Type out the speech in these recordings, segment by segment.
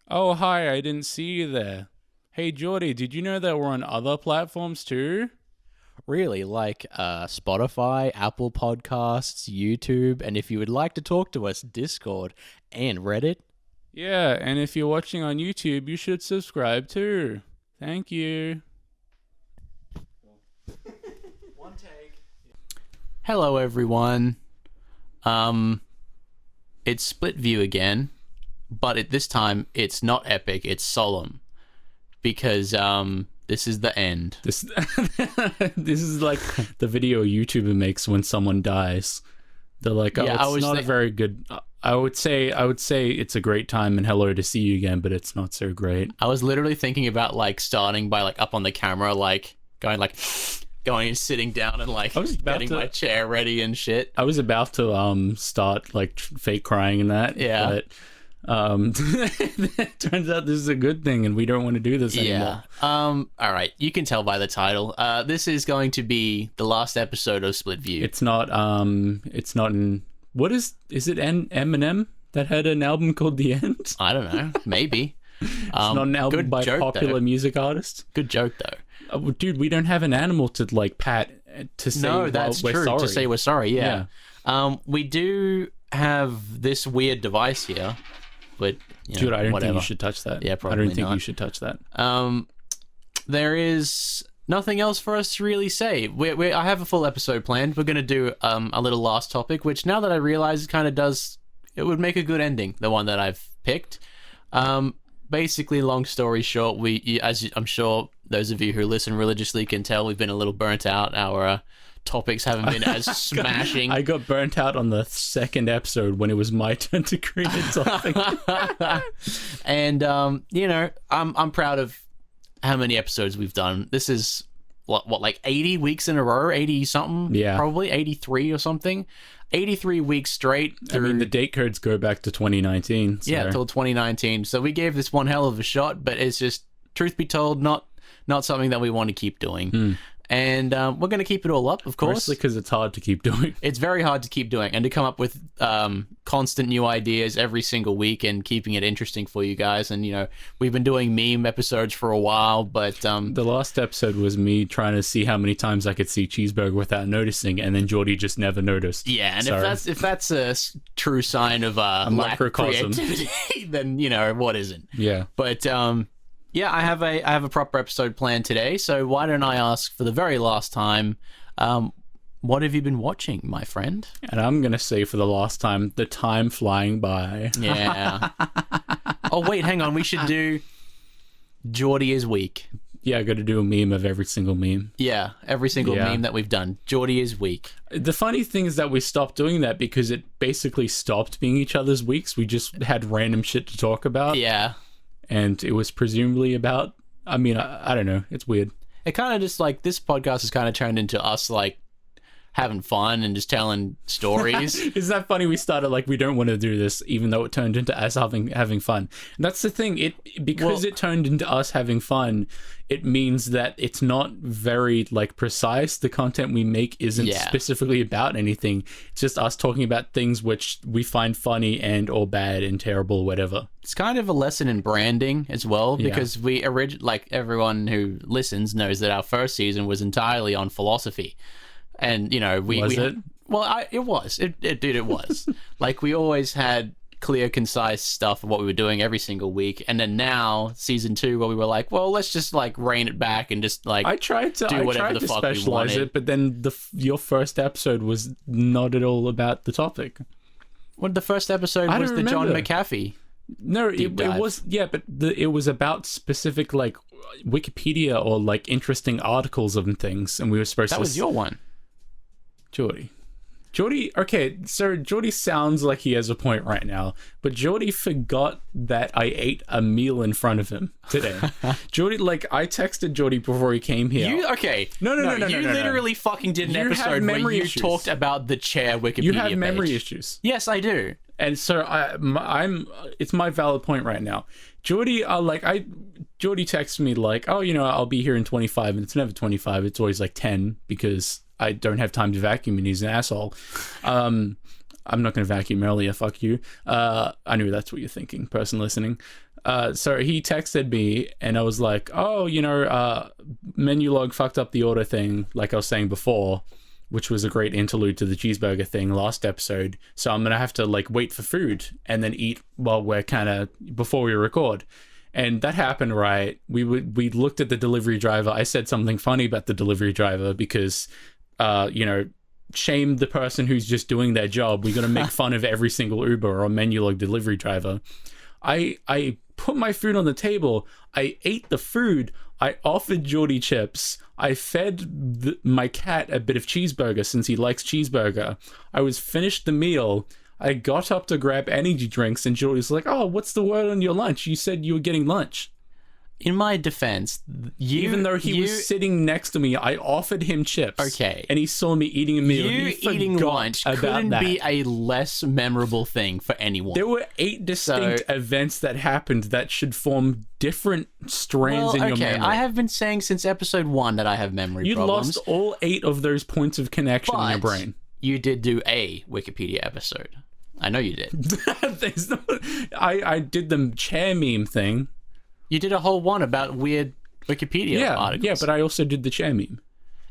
Oh, hi, I didn't see you there. Hey, Jordy, did you know that we're on other platforms too? Really, like Spotify, Apple Podcasts, YouTube, and if you would like to talk to us, Discord and Reddit. Yeah, and if you're watching on YouTube, you should subscribe too. Thank you. One take. Hello, everyone. It's Split View again, but at this time it's not epic; it's solemn because this is the end. This this is like the video a YouTuber makes when someone dies. They're like, "Oh, Yeah, it's not a very good." I would say it's a great time and hello to see you again, but it's not so great. I was literally thinking about like starting by like up on the camera, like going and sitting down and like getting my chair ready and shit. I was about to start like fake crying and that. Yeah. But it turns out this is a good thing and we don't want to do this anymore. Yeah. All right. You can tell by the title. This is going to be the last episode of Split View. It's not in what is it Eminem that had an album called The End? I don't know. Maybe. It's not an album by a popular music artist. Good joke though. Dude, we don't have an animal to like pat to say no, that's we're true. sorry. To say we're sorry, yeah. We do have this weird device here, but Dude, I don't whatever. think you should touch that. Yeah, probably I don't think not. you should touch that. There is nothing else for us to really say. I have a full episode planned. We're going to do a little last topic, which now that I realize it would make a good ending, the one that I've picked. Basically, long story short, as I'm sure those of you who listen religiously can tell, we've been a little burnt out. Our topics haven't been as smashing. I got burnt out on the second episode when it was my turn to create a topic. And I'm proud of how many episodes we've done. This is what like 80 weeks in a row, 80 something, yeah, probably 83 or something. 83 weeks straight. I mean, the date codes go back to 2019. So. Yeah, till 2019. So we gave this one hell of a shot, but it's just, truth be told, not something that we want to keep doing. And we're going to keep it all up, of course. Mostly because it's hard to keep doing. It's very hard to keep doing and to come up with constant new ideas every single week and keeping it interesting for you guys. And, we've been doing meme episodes for a while, but... the last episode was me trying to see how many times I could see cheeseburger without noticing, and then Jordy just never noticed. Yeah, and if that's a true sign of lack of creativity, then, what isn't? Yeah. But... yeah, I have a proper episode planned today, so why don't I ask for the very last time, what have you been watching, my friend? And I'm going to say for the last time, the time flying by. Yeah. Oh, wait, hang on. We should do Jordy is weak. Yeah, I got to do a meme of every single meme. Yeah, every single meme that we've done. Jordy is weak. The funny thing is that we stopped doing that because it basically stopped being each other's weeks. We just had random shit to talk about. Yeah. And it was presumably about, I don't know. It's weird. It kind of just like, this podcast has kind of turned into us like having fun and just telling stories. Isn't that funny? We started like, we don't want to do this, even though it turned into us having fun. And that's the thing. Because it turned into us having fun, it means that it's not very like precise. The content we make isn't specifically about anything. It's just us talking about things which we find funny and or bad and terrible, whatever. It's kind of a lesson in branding as well, because we like everyone who listens knows that our first season was entirely on philosophy. And, it was. It was. Like, we always had clear, concise stuff of what we were doing every single week. And then now, season 2, where we were like, well, let's just, like, rein it back and just, like, I tried to specialize we wanted. it, but then your first episode was not at all about the topic. Well, the first episode was the John McAfee. No, it was, but it was about specific, like, Wikipedia or, like, interesting articles and things. And we were supposed to... That was your one. Jordy, okay, so Jordy sounds like he has a point right now, but Jordy forgot that I ate a meal in front of him today. Jordy, like, I texted Jordy before he came here. No. You literally fucking did an episode where you talked about the chair Wikipedia You have page. memory issues. Yes, I do. And so it's my valid point right now. Jordy, Jordy texts me like, oh, I'll be here in 25, and it's never 25. It's always like 10 because I don't have time to vacuum and he's an asshole. I'm not going to vacuum earlier. Fuck you. I knew that's what you're thinking, person listening. So he texted me, and I was like, oh, menu log fucked up the order thing, like I was saying before, which was a great interlude to the cheeseburger thing last episode. So I'm gonna have to like wait for food and then eat while we're before we record. And that happened, right? We looked at the delivery driver. I said something funny about the delivery driver because, shame the person who's just doing their job. We're gonna make fun of every single Uber or menu log delivery driver. I put my food on the table. I ate the food. I offered Jordy chips. I fed my cat a bit of cheeseburger since he likes cheeseburger. I was finished the meal. I got up to grab energy drinks, and Jordy's like, oh, what's the word on your lunch? You said you were getting lunch. In my defense, even though he was sitting next to me, I offered him chips. Okay. And he saw me eating a meal. You eating lunch couldn't be a less memorable thing for anyone. There were 8 distinct events that happened that should form different strands in your memory. I have been saying since episode 1 that I have memory problems. You lost all 8 of those points of connection in your brain. You did do a Wikipedia episode. I know you did. I did the chair meme thing. You did a whole one about weird Wikipedia articles. Yeah, but I also did the chair meme.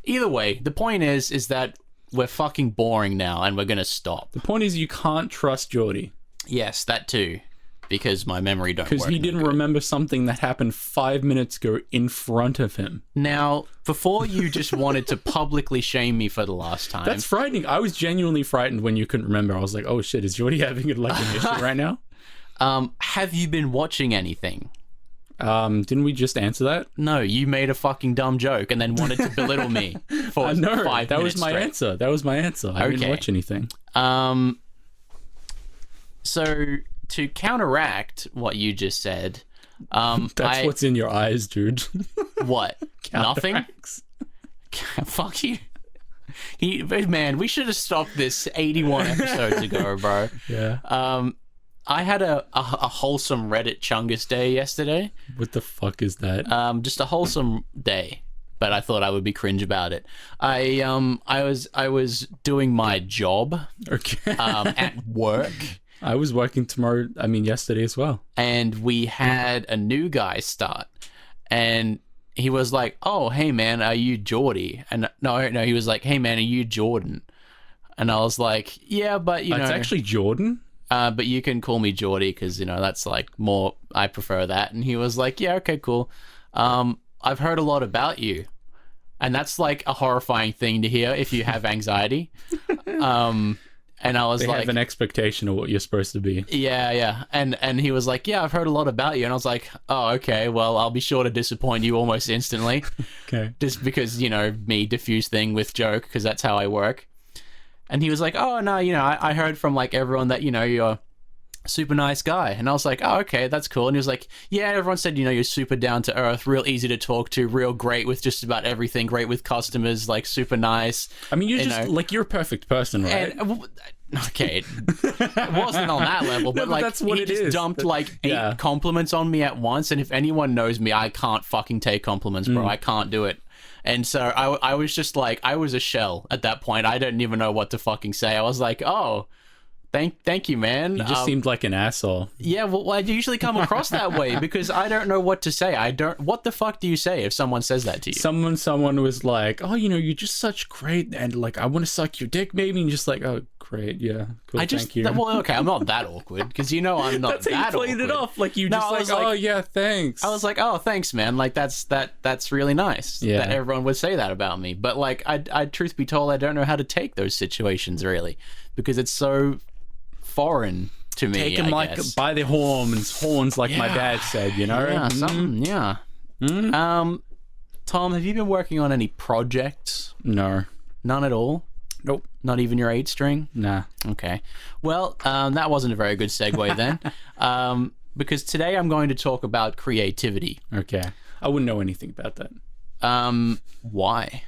Either way, the point is that we're fucking boring now and we're going to stop. The point is you can't trust Jordy. Yes, that too. Because my memory don't work. Because he didn't remember something that happened 5 minutes ago in front of him. Now, before you just wanted to publicly shame me for the last time. That's frightening. I was genuinely frightened when you couldn't remember. I was like, oh shit, is Jordy having an issue right now? Have you been watching anything? Didn't we just answer that? No, you made a fucking dumb joke and then wanted to belittle me for 5 minutes. That was my answer. That was my answer. I didn't watch anything. So to counteract what you just said, that's what's in your eyes, dude. What? Nothing? Fuck you. Man, we should have stopped this 81 episodes ago, bro. Yeah. I had a wholesome Reddit Chungus day yesterday. What the fuck is that? Just a wholesome day, but I thought I would be cringe about it. I was doing my job. Okay. At work. I was working yesterday as well. And we had a new guy start, and he was like, "Oh, hey man, are you Jordy?" And no, he was like, "Hey man, are you Jordan?" And I was like, "Yeah, but you know, it's actually Jordan." But you can call me Jordy because, that's like more, I prefer that. And he was like, yeah, okay, cool. I've heard a lot about you. And that's like a horrifying thing to hear if you have anxiety. And I was they have an expectation of what you're supposed to be. Yeah. And he was like, yeah, I've heard a lot about you. And I was like, oh, okay, well, I'll be sure to disappoint you almost instantly. Okay. Just because, me diffuse thing with joke because that's how I work. And he was like, oh, no, I heard from, like, everyone that, you're a super nice guy. And I was like, oh, okay, that's cool. And he was like, yeah, everyone said, you're super down to earth, real easy to talk to, real great with just about everything, great with customers, like, super nice. I mean, you're a perfect person, right? And, okay, it wasn't on that level, but, like, that's what he just dumped, like, 8 compliments on me at once. And if anyone knows me, I can't fucking take compliments, bro. I can't do it. And so I was just like, I was a shell at that point. I didn't even know what to fucking say. I was like, oh, thank you, man. You just seemed like an asshole. Yeah, well, I usually come across that way because I don't know what to say. What the fuck do you say if someone says that to you? Someone was like, oh, you're just such great, and like, I want to suck your dick, maybe, and just like, oh, great, yeah, cool, thank you. Well, okay, I'm not that awkward because I'm not that awkward. That's how you played it off, like you just like, oh yeah, thanks. I was like, oh, thanks, man. Like that's really nice that everyone would say that about me. But like, I truth be told, I don't know how to take those situations really because it's so foreign to me. Take him like by the horns, like my dad said, Yeah, something. Yeah. Tom, have you been working on any projects? No. None at all? Nope. Not even your 8-string? Nah. Okay. Well, that wasn't a very good segue then. Because today I'm going to talk about creativity. Okay. I wouldn't know anything about that. Why?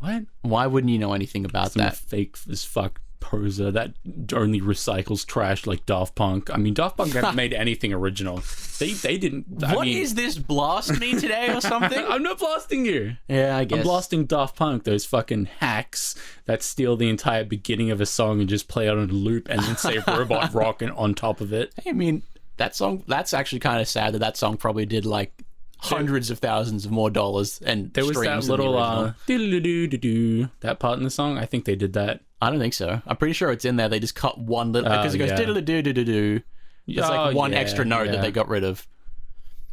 What? Why wouldn't you know anything about that? Fake as fuck poser that only recycles trash like Daft Punk. I mean, Daft Punk haven't made anything original. They didn't. What is this? Blast me today or something? I'm not blasting you. Yeah, I guess. I'm blasting Daft Punk, those fucking hacks that steal the entire beginning of a song and just play it on a loop and then say robot rock on top of it. I mean, That song, that's actually kind of sad that song probably did like hundreds of thousands of more dollars and There was that streams than the little original. do-do-do-do-do, that part in the song. I think they did that. I don't think so. I'm pretty sure it's in there. They just cut one little, because it goes yeah. diddle-do-do-do-do. There's like one extra note that they got rid of.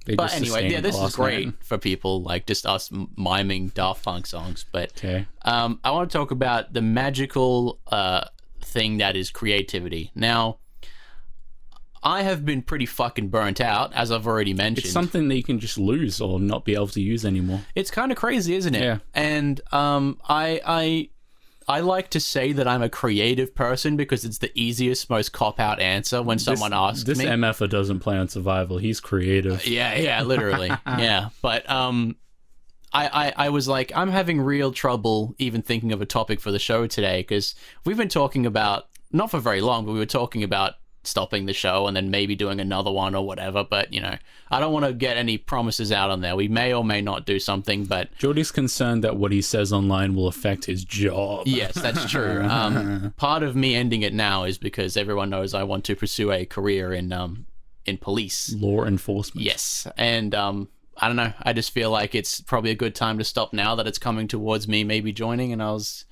They But just anyway, sustained yeah, this the is last great note. for people like just us miming Daft Punk songs. But Okay. I want to talk about the magical thing that is creativity. Now, I have been pretty fucking burnt out, as I've already mentioned. It's something that you can just lose or not be able to use anymore. It's kind of crazy, isn't it? Yeah. And I like to say that I'm a creative person because it's the easiest, most cop-out answer when someone asks This me. MFer doesn't play on survival. He's creative. Yeah, literally. Yeah. But I was like, I'm having real trouble even thinking of a topic for the show today because we've been talking about, not for very long, but we were talking about stopping the show and then maybe doing another one or whatever. But, you know, I don't want to get any promises out on there. We may or may not do something, but... Jordy's concerned that what he says online will affect his job. Yes, that's true. Part of me ending it now is because everyone knows I want to pursue a career in police. Law enforcement. Yes, and I don't know. I just feel like it's probably a good time to stop now that it's coming towards me maybe joining. And I was,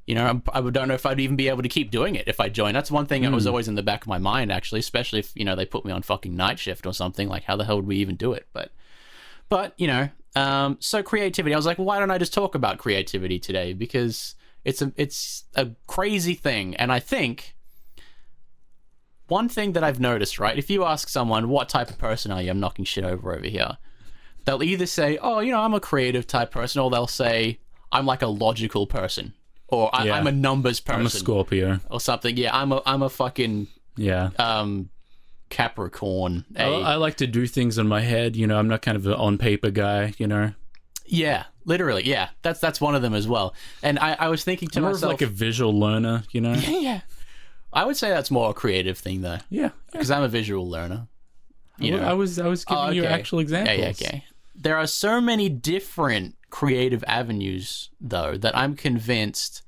you know, I don't know if I'd even be able to keep doing it if I joined. That's one thing that was always in the back of my mind, actually, especially if, you know, they put me on fucking night shift or something. Like, how the hell would we even do it? But you know, so creativity. I was like, well, why don't I just talk about creativity today? Because it's a crazy thing. And I think one thing that I've noticed, right? If you ask someone, what type of person are you? I'm knocking shit over here. They'll either say, oh, you know, I'm a creative type person, or they'll say, I'm like a logical person, or I'm a numbers person. I'm a Scorpio. Or something. Yeah, I'm a fucking Capricorn. I like to do things in my head. You know, I'm not kind of an on-paper guy, you know. Yeah, literally. Yeah, that's one of them as well. And I was thinking to I'm more myself... of like a visual learner, you know. Yeah. I would say that's more a creative thing, though. Yeah. Because I'm a visual learner. You know? I was giving you actual examples. Yeah, okay. There are so many different creative avenues, though, that I'm convinced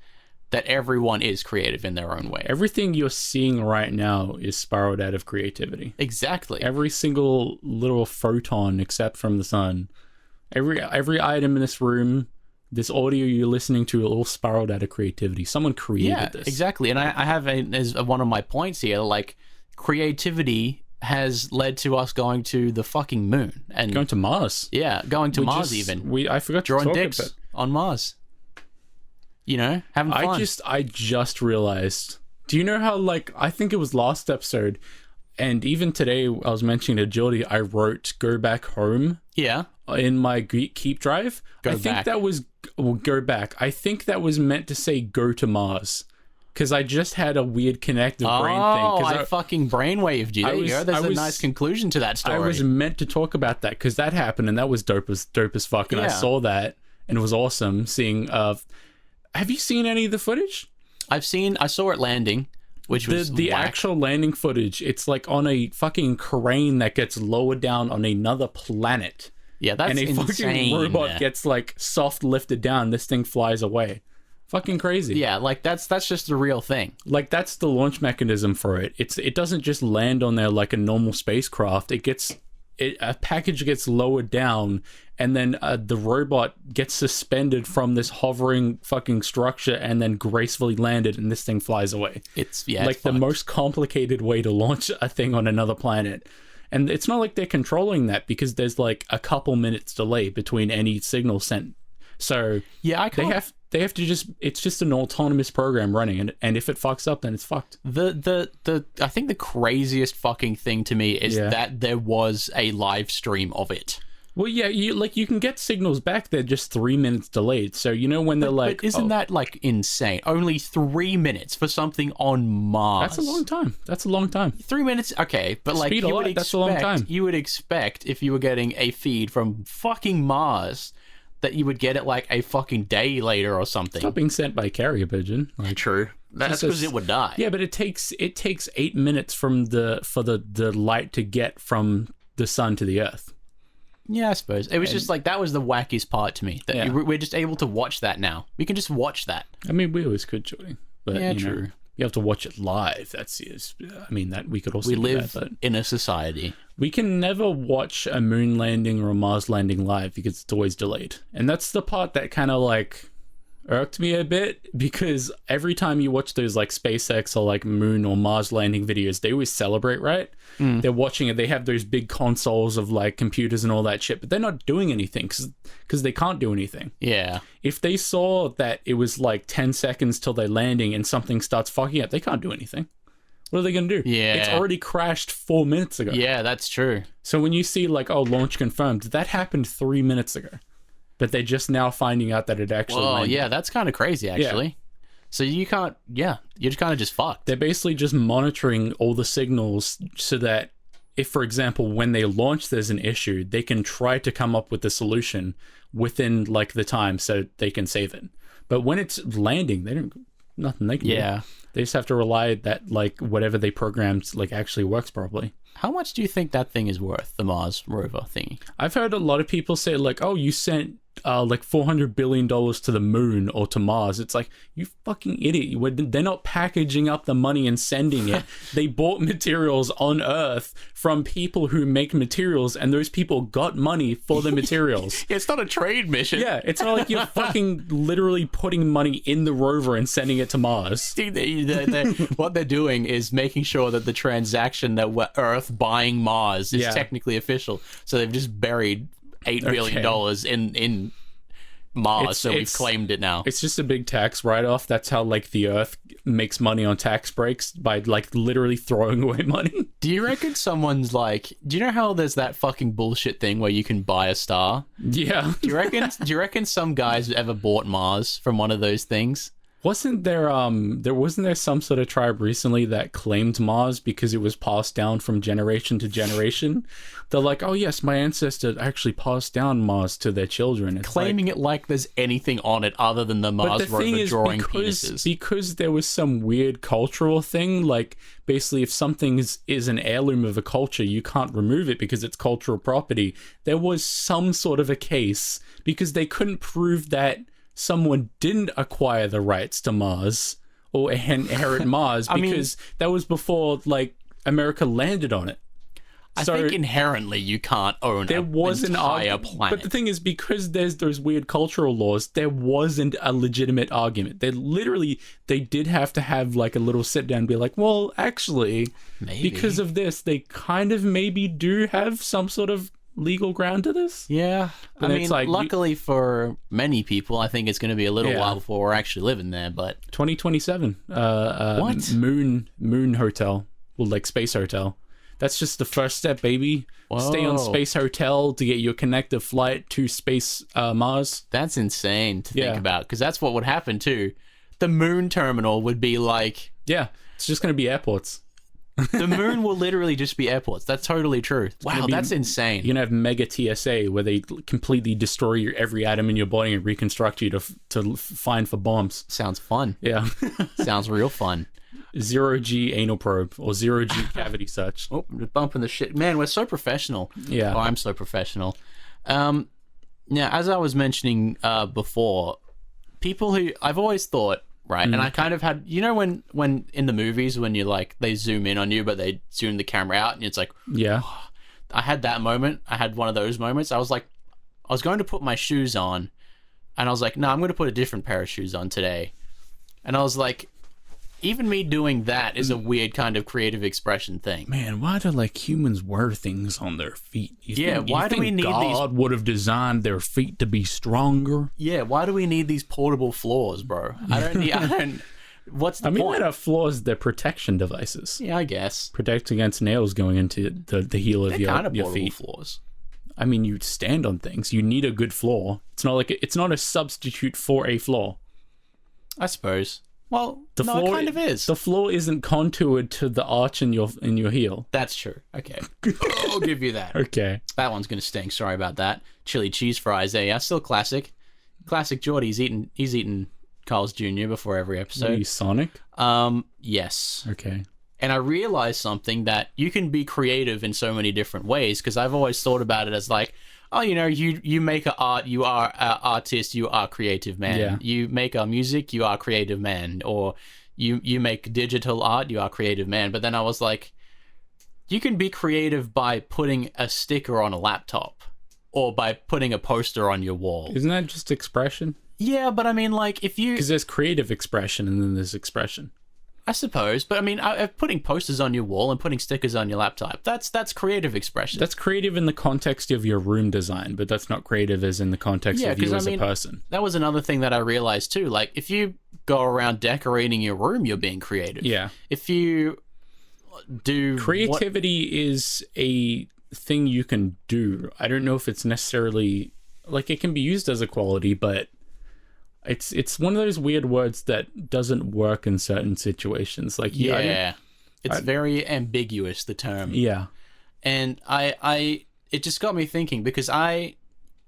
that everyone is creative in their own way. Everything you're seeing right now is spiraled out of creativity. Exactly. Every single little photon, except from the sun, every item in this room, this audio you're listening to, all spiraled out of creativity. Someone created this. Exactly. And I have as one of my points here, like, creativity has led to us going to the fucking moon and going to Mars. Yeah, going to Mars even. I forgot drawing to talk dicks about on Mars. You know, having fun. I just realized. Do you know how, like, I think it was last episode, and even today I was mentioning to Jordy, I wrote "Go Back Home." Yeah. In my Keep Drive. I think that was go back. I think that was meant to say go to Mars. Because I just had a weird connective brain thing. I fucking brainwaved you. There you go. There's a nice conclusion to that story. I was meant to talk about that because that happened and that was dope as fuck. And I saw that and it was awesome seeing... have you seen any of the footage? I saw it landing, which was the actual landing footage. It's like on a fucking crane that gets lowered down on another planet. Yeah, that's insane. And a fucking robot gets like soft lifted down. This thing flies away. Fucking crazy. Yeah, like that's just the real thing. Like that's the launch mechanism for it. It doesn't just land on there like a normal spacecraft. A package gets lowered down, and then the robot gets suspended from this hovering fucking structure, and then gracefully landed, and this thing flies away. It's the most complicated way to launch a thing on another planet. And it's not like they're controlling that because there's like a couple minutes delay between any signal sent. So yeah, they have to it's just an autonomous program running, and if it fucks up, then it's fucked. I think the craziest fucking thing to me is that there was a live stream of it. Well, yeah, you can get signals back. They're just 3 minutes delayed. So you know when they're like, but isn't that like insane? Only 3 minutes for something on Mars. That's a long time. 3 minutes, okay, but like that's a long time. You would expect if you were getting a feed from fucking Mars that you would get it like a fucking day later or something. It's not being sent by carrier pigeon. Like, true. That's because it would die. Yeah, but it takes 8 minutes for the light to get from the sun to the Earth. Yeah, I suppose. It was just like, that was the wackiest part to me. That we're just able to watch that now. We can just watch that. I mean, we always could, Jordy. But, yeah, true. You have to watch it live. I mean, that we could also We do live that, but in a society. we can never watch a moon landing or a Mars landing live because it's always delayed. And that's the part that kind of like irked me a bit, because every time you watch those like SpaceX or like moon or Mars landing videos, they always celebrate, right? They're watching it, they have those big consoles of like computers and all that shit, but they're not doing anything because they can't do anything. Yeah. If they saw that it was like 10 seconds till they're landing and something starts fucking up, they can't do anything. What are they gonna do? Yeah. It's already crashed 4 minutes ago. Yeah, that's true. So when you see like, oh, launch confirmed, that happened 3 minutes ago, but they're just now finding out that it actually landed. Yeah, that's kind of crazy, actually. Yeah. So you can't, you're kind of just fucked. They're basically just monitoring all the signals so that if, for example, when they launch there's an issue, they can try to come up with a solution within like the time so they can save it. But when it's landing, they don't, nothing they can do. They just have to rely that like whatever they programmed like actually works properly. How much do you think that thing is worth, the Mars rover thingy? I've heard a lot of people say like, oh, you sent like $400 billion to the moon or to Mars. It's like, you fucking idiot. They're not packaging up the money and sending it. They bought materials on Earth from people who make materials, and those people got money for the materials. It's not a trade mission. Yeah, it's not like you're fucking literally putting money in the rover and sending it to Mars. Dude, what they're doing is making sure that the transaction that Earth buying Mars is technically official. So they've just buried $8 billion in Mars, so we've claimed it now. It's just a big tax write-off. That's how like the Earth makes money on tax breaks, by like literally throwing away money. Do you reckon someone's like, do you know how there's that fucking bullshit thing where you can buy a star? Yeah. Do you reckon some guys ever bought Mars from one of those things? Wasn't there some sort of tribe recently that claimed Mars because it was passed down from generation to generation? They're like, oh yes, my ancestors actually passed down Mars to their children. It's claiming it like there's anything on it other than the Mars rover drawing penises. Because there was some weird cultural thing, like basically if something is an heirloom of a culture, you can't remove it because it's cultural property. There was some sort of a case because they couldn't prove that someone didn't acquire the rights to Mars or inherit Mars because that was before like America landed on it. I think inherently you can't own an entire planet. But the thing is, because there's those weird cultural laws, there wasn't a legitimate argument. They did have to have like a little sit down and be like, well, actually, because of this, they kind of maybe do have some sort of legal ground to this. Yeah. But I mean, like, luckily for many people, I think it's going to be a little while before we're actually living there, but 2027. What? Moon hotel. Well, like space hotel. That's just the first step, baby. Whoa. Stay on space hotel to get your connective flight to space Mars. That's insane to think about, because that's what would happen too. The moon terminal would be like... Yeah, it's just going to be airports. The moon will literally just be airports. That's totally true. Wow, that's insane. You're going to have mega TSA where they completely destroy every atom in your body and reconstruct you to find for bombs. Sounds fun. Yeah. Sounds real fun. 0G anal probe or 0G cavity search. Oh, I'm just bumping the shit. Man, we're so professional. Yeah. Oh, I'm so professional. Now, as I was mentioning before, people who I've always thought, right, and I kind of had, you know, when in the movies when you like they zoom in on you but they zoom the camera out and it's like, yeah, I had that moment. I had one of those moments. I was like, I was going to put my shoes on and I was like, no, I'm going to put a different pair of shoes on today. And I was like, even me doing that is a weird kind of creative expression thing. Man, why do like humans wear things on their feet? Why do we need God would have designed their feet to be stronger? Yeah, why do we need these portable floors, bro? What's the point? They're not floors, they're protection devices. Yeah, I guess. Protect against nails going into the heel of your feet. Floors. I mean, you stand on things. You need a good floor. It's not a substitute for a floor. I suppose. Well, it kind of is. The floor isn't contoured to the arch in your heel. That's true. Okay. I'll give you that. Okay. That one's going to stink. Sorry about that. Chili cheese fries there. Yeah, still classic. Classic Jordy. He's eating Carl's Jr. before every episode. Are you Sonic? Yes. Okay. And I realized something, that you can be creative in so many different ways, because I've always thought about it as like, oh, you know, you make a art, you are an artist, you are creative man. Yeah. You make a music, you are creative man. Or you make digital art, you are a creative man. But then I was like, you can be creative by putting a sticker on a laptop or by putting a poster on your wall. Isn't that just expression? Yeah, but I mean, like, if you... Because there's creative expression and then there's expression. I suppose, but I mean, putting posters on your wall and putting stickers on your laptop, that's creative expression. That's creative in the context of your room design, but that's not creative as in the context of you as a person. That was another thing that I realized too. Like, if you go around decorating your room, you're being creative. Yeah. If you do... Creativity is a thing you can do. I don't know if it's necessarily... Like, it can be used as a quality, but... It's one of those weird words that doesn't work in certain situations. Like it's very ambiguous, the term. Yeah, and it just got me thinking because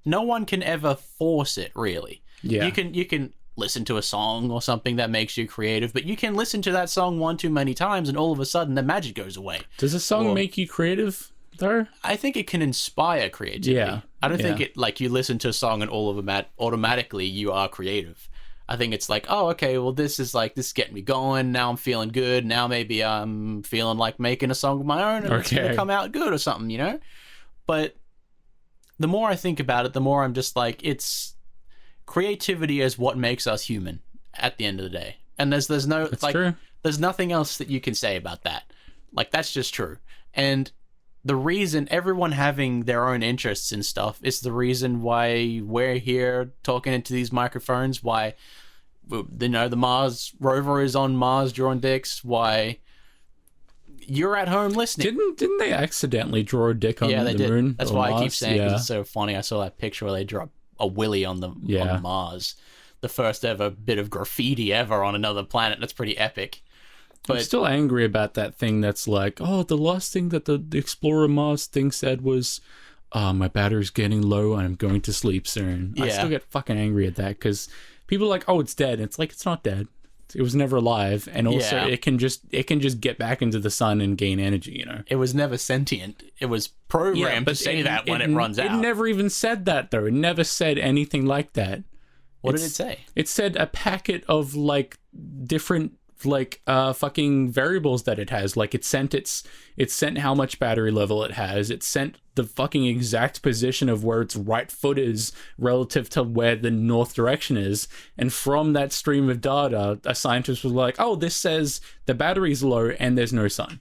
no one can ever force it really. Yeah, you can listen to a song or something that makes you creative, but you can listen to that song one too many times, and all of a sudden the magic goes away. Does a song make you creative? Though? I think it can inspire creativity. Yeah. I don't think it, like, you listen to a song and all of them automatically you are creative. I think it's like, oh, okay, well, this is getting me going. Now I'm feeling good. Now maybe I'm feeling like making a song of my own and it's going to come out good or something, you know? But the more I think about it, the more I'm just like, it's creativity is what makes us human at the end of the day. And there's no, that's like, true. There's nothing else that you can say about that. Like, that's just true. And the reason everyone having their own interests in stuff is the reason why we're here talking into these microphones, why, you know, the Mars rover is on Mars drawing dicks, why you're at home listening. Didn't they accidentally draw a dick on the moon? That's why Mars? I keep saying, because it's so funny. I saw that picture where they drew a willy on the Mars. The first ever bit of graffiti ever on another planet. That's pretty epic. But I'm still angry about that thing that's like, oh, the last thing that the Explorer Mars thing said was, my battery's getting low and I'm going to sleep soon. Yeah. I still get fucking angry at that because people are like, oh, it's dead. It's like, it's not dead. It was never alive. And also it can just get back into the sun and gain energy, you know? It was never sentient. It was programmed to say that when it runs out. It never even said that, though. It never said anything like that. What did it say? It said a packet of, like, different... like fucking variables that it has. Like it sent how much battery level it has. It sent the fucking exact position of where its right foot is relative to where the north direction is. And from that stream of data, a scientist was like, oh, this says the battery's low and there's no sun.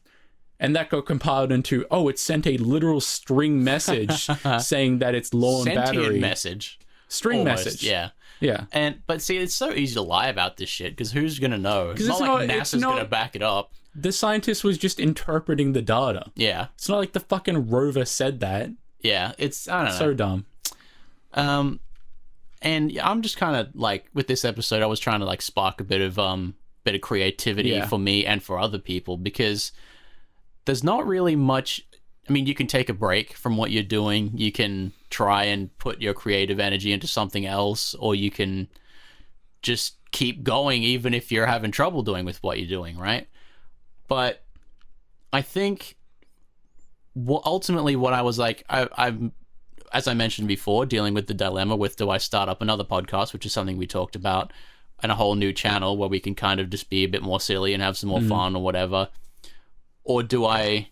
And that got compiled into, oh, it sent a literal string message saying that it's low on battery. Sentient message. String message. Yeah. Yeah. But see, it's so easy to lie about this shit because who's going to know? It's not like NASA's going to back it up. The scientist was just interpreting the data. Yeah. It's not like the fucking rover said that. Yeah. I don't know. So dumb. And I'm just kind of like, with this episode, I was trying to like spark a bit of creativity for me and for other people because there's not really much. I mean, you can take a break from what you're doing. You can try and put your creative energy into something else, or you can just keep going even if you're having trouble doing with what you're doing, right? But I think ultimately what I was like, I'm, as I mentioned before, dealing with the dilemma with, do I start up another podcast, which is something we talked about, and a whole new channel where we can kind of just be a bit more silly and have some more fun or whatever, or do I...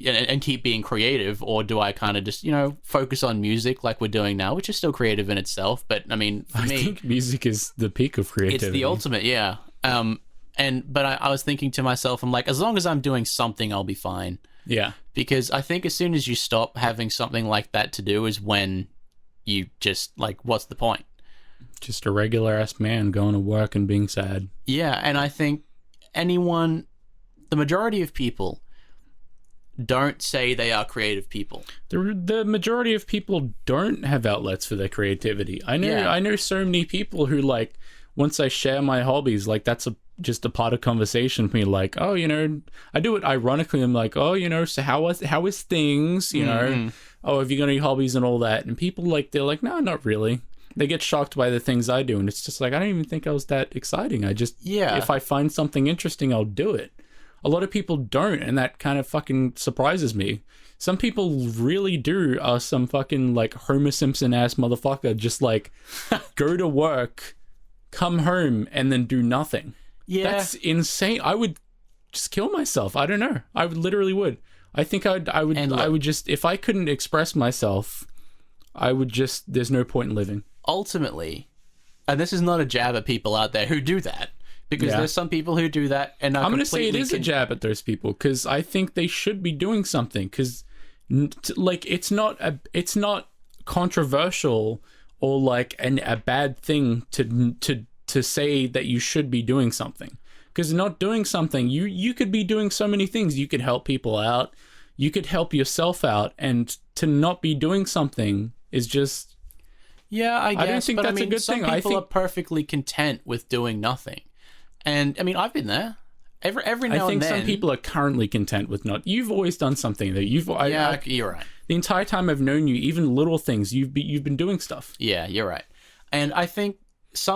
and keep being creative, or do I kind of just, you know, focus on music like we're doing now, which is still creative in itself, but I mean, for me, I think music is the peak of creativity. It's the ultimate, yeah. But I was thinking to myself, I'm like, as long as I'm doing something, I'll be fine. Yeah. Because I think as soon as you stop having something like that to do is when you just, like, what's the point? Just a regular-ass man going to work and being sad. Yeah, and I think the majority of people don't say they are creative people. The majority of people don't have outlets for their creativity. I know so many people who, like, once I share my hobbies, like, that's just a part of conversation with me, like, oh, you know, I do it ironically. I'm like, oh, you know, so how is things, you know, oh, have you got any hobbies and all that? And people, like, they're like, no, not really. They get shocked by the things I do, and it's just like, I don't even think I was that exciting. I just, if I find something interesting, I'll do it. A lot of people don't, and that kind of fucking surprises me. Some people really do are some fucking, like, Homer Simpson-ass motherfucker, just, like, go to work, come home, and then do nothing. Yeah. That's insane. I would just kill myself. I don't know. I would literally would. I think I would just, if I couldn't express myself, I would just, there's no point in living. Ultimately, and this is not a jab at people out there who do that, because there's some people who do that, and I'm going to say it is a jab at those people, because I think they should be doing something, because like it's not controversial or like a bad thing to say that you should be doing something. Because not doing something, you could be doing so many things. You could help people out, you could help yourself out, and to not be doing something is just... Yeah, I guess. I don't think that's a good thing. Some people are perfectly content with doing nothing. And, I mean, I've been there. Every now and then... I think some people are currently content with not... You've always done something, though. You're right. The entire time I've known you, even little things, you've been doing stuff. Yeah, you're right. And I think...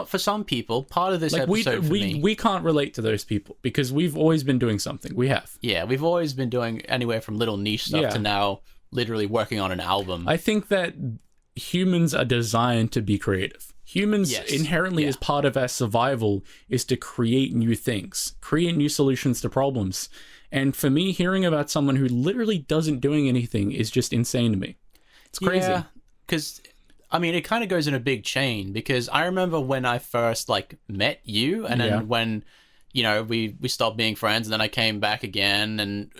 for some people, part of this episode for me... We can't relate to those people because we've always been doing something. We have. Yeah, we've always been doing anywhere from little niche stuff to now literally working on an album. I think that humans are designed to be creative. Humans inherently, as part of our survival, is to create new things, create new solutions to problems. And for me, hearing about someone who literally doesn't doing anything is just insane to me. It's crazy. Yeah, because... I mean, it kind of goes in a big chain, because I remember when I first met you, and then when, we stopped being friends, and then I came back again, and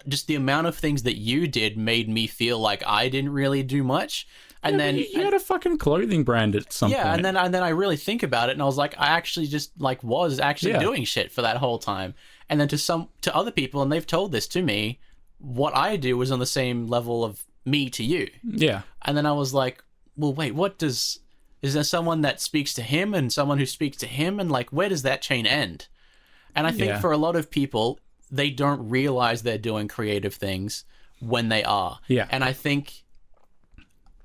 just the amount of things that you did made me feel like I didn't really do much. And then you had a fucking clothing brand at some point. Yeah, and then I really think about it, and I was like, I actually just was actually doing shit for that whole time. And then to other people, and they've told this to me, what I do was on the same level of me to you. Yeah. And then I was like, well, wait, is there someone that speaks to him and someone who speaks to him? And where does that chain end? And I think for a lot of people, they don't realize they're doing creative things when they are. Yeah. And I think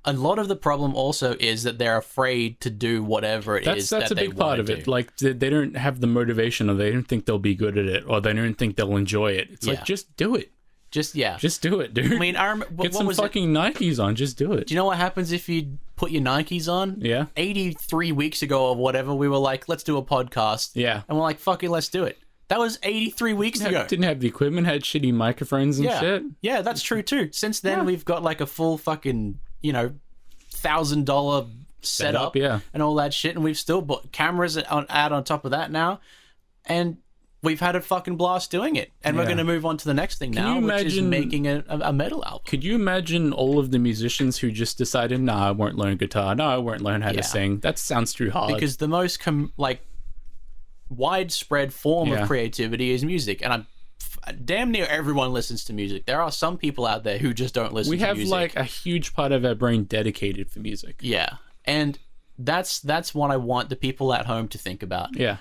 a lot of the problem also is that they're afraid to do whatever it is that they want to do. That's a big part of it. Like, they don't have the motivation, or they don't think they'll be good at it, or they don't think they'll enjoy it. It's like, just do it. Just do it, dude. I mean, get some fucking Nikes on. Just do it. Do you know what happens if you put your Nikes on? Yeah. 83 weeks ago or whatever, we were like, let's do a podcast. Yeah. And we're like, fuck it, let's do it. That was 83 weeks ago. Didn't have the equipment, had shitty microphones and shit. Yeah, that's true too. Since then, we've got a full fucking, $1,000 setup and all that shit. And we've still bought cameras out on top of that now. And we've had a fucking blast doing it. And we're going to move on to the next thing now, which is making a metal album. Could you imagine all of the musicians who just decided, nah, I won't learn guitar. No, I won't learn how to sing. That sounds too hard. Because the most widespread form of creativity is music. And damn near everyone listens to music. There are some people out there who just don't listen to music. We have a huge part of our brain dedicated for music. Yeah. And that's what I want the people at home to think about. Yeah.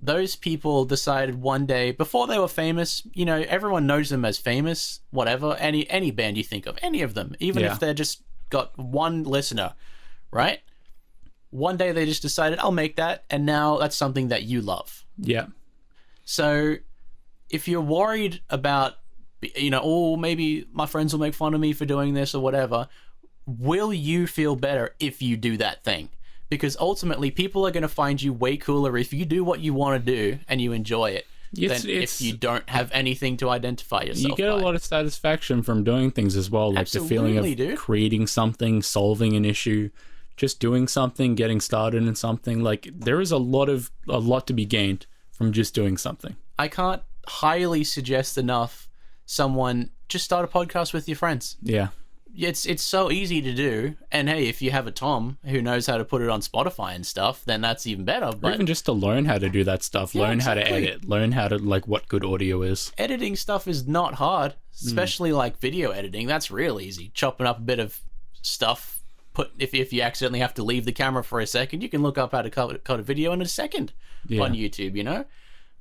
Those people decided one day, before they were famous, everyone knows them as famous, whatever, any band you think of, any of them, even if they're just got one listener, right? One day they just decided, I'll make that, and now that's something that you love. Yeah. So if you're worried about, maybe my friends will make fun of me for doing this or whatever, will you feel better if you do that thing? Because ultimately, people are going to find you way cooler if you do what you want to do and you enjoy it, than if you don't have anything to identify yourself You get a lot of satisfaction from doing things as well, like the feeling of creating something, solving an issue, just doing something, getting started in something. There is a lot to be gained from just doing something. I can't highly suggest enough someone just start a podcast with your friends. Yeah. It's so easy to do, and hey, if you have a Tom who knows how to put it on Spotify and stuff, then that's even better. But or even just to learn how to do that stuff, learn how to edit, learn how to what good audio is. Editing stuff is not hard, especially video editing. That's real easy. Chopping up a bit of stuff. If you accidentally have to leave the camera for a second, you can look up how to cut a video in a second on YouTube.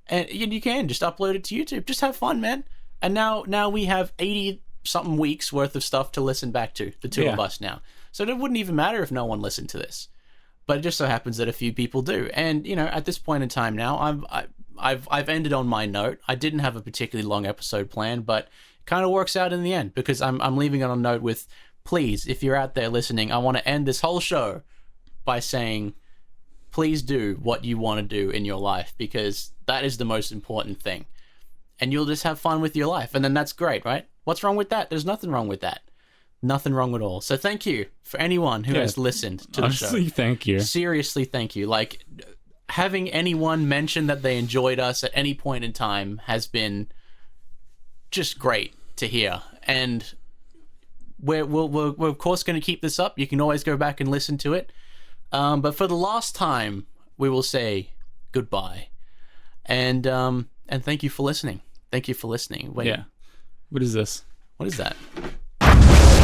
And you can just upload it to YouTube. Just have fun, man. And now we have 80-something weeks worth of stuff to listen back to, the two of us now. So it wouldn't even matter if no one listened to this. But it just so happens that a few people do. And, at this point in time now, I've ended on my note. I didn't have a particularly long episode planned, but it kind of works out in the end, because I'm leaving it on a note with, please, if you're out there listening, I want to end this whole show by saying, please do what you want to do in your life, because that is the most important thing. And you'll just have fun with your life. And then that's great, right? What's wrong with that? There's nothing wrong with that. Nothing wrong at all. So thank you for anyone who has listened to the show. Honestly, thank you. Seriously, thank you. Like, having anyone mention that they enjoyed us at any point in time has been just great to hear. And we're of course going to keep this up. You can always go back and listen to it. But for the last time, we will say goodbye. And thank you for listening. Thank you for listening. Wait. Yeah. What is this? What is that?